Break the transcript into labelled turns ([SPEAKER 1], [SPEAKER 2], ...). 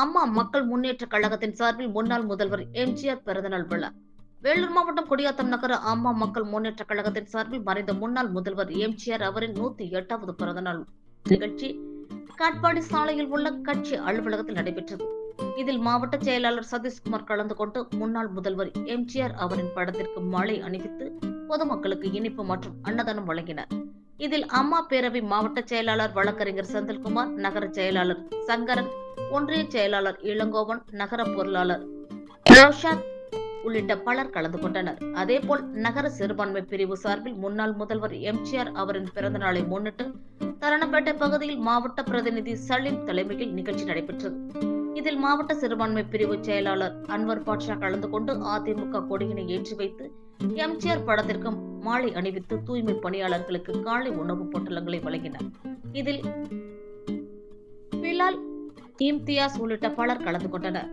[SPEAKER 1] அம்மா மக்கள் முன்னேற்ற கழகத்தின் சார்பில் முன்னாள் முதல்வர் எம்ஜிஆர் பிறந்தநாள் விழா. வேலூர் மாவட்டம் குடியாத்தம் நகர அம்மா மக்கள் முன்னேற்ற கழகத்தின் சார்பில் மறைந்த முன்னாள் முதல்வர் எம்ஜிஆர் அவரின் 108வது பிறந்தநாள் நிகழ்ச்சி காட்பாடி சாலையில் உள்ள கட்சி அலுவலகத்தில் நடைபெற்றது. இதில் மாவட்ட செயலாளர் சதீஷ்குமார் கலந்து கொண்டு முன்னாள் முதல்வர் எம்ஜிஆர் அவரின் படத்திற்கு மாலை அணிவித்து பொதுமக்களுக்கு இனிப்பு மற்றும் அன்னதானம் வழங்கினார். இதில் அம்மா பேரவை மாவட்ட செயலாளர் வழக்கறிஞர் செந்தில்குமார், நகர செயலாளர் சங்கரன், ஒன்றிய செயலாளர் இளங்கோவன், நகர பொருளாளர் ரோஷாத் உள்ளிட்ட பலர் கலந்து கொண்டனர். அதேபோல் நகர சிறுபான்மை பிரிவு சார்பில் முன்னாள் முதல்வர் எம்ஜிஆர் அவரின் பிறந்த நாளை முன்னிட்டு தரணப்பேட்டை பகுதியில் மாவட்ட பிரதிநிதி சலீம் தலைமையில் நிகழ்ச்சி நடைபெற்றது. இதில் மாவட்ட சிறுபான்மை பிரிவு செயலாளர் அன்வர் பாட்ஷா கலந்து கொண்டு அதிமுக கொடியினை ஏற்றி வைத்து எம்ஜிஆர் படத்திற்கு மாலை அணிவித்து தூய்மை பணியாளர்களுக்கு காலை உணவுப் பொட்டலங்களை வழங்கினார். இதில் பிலால், இம்தியாஸ் உள்ளிட்ட பலர் கலந்து கொண்டனர்.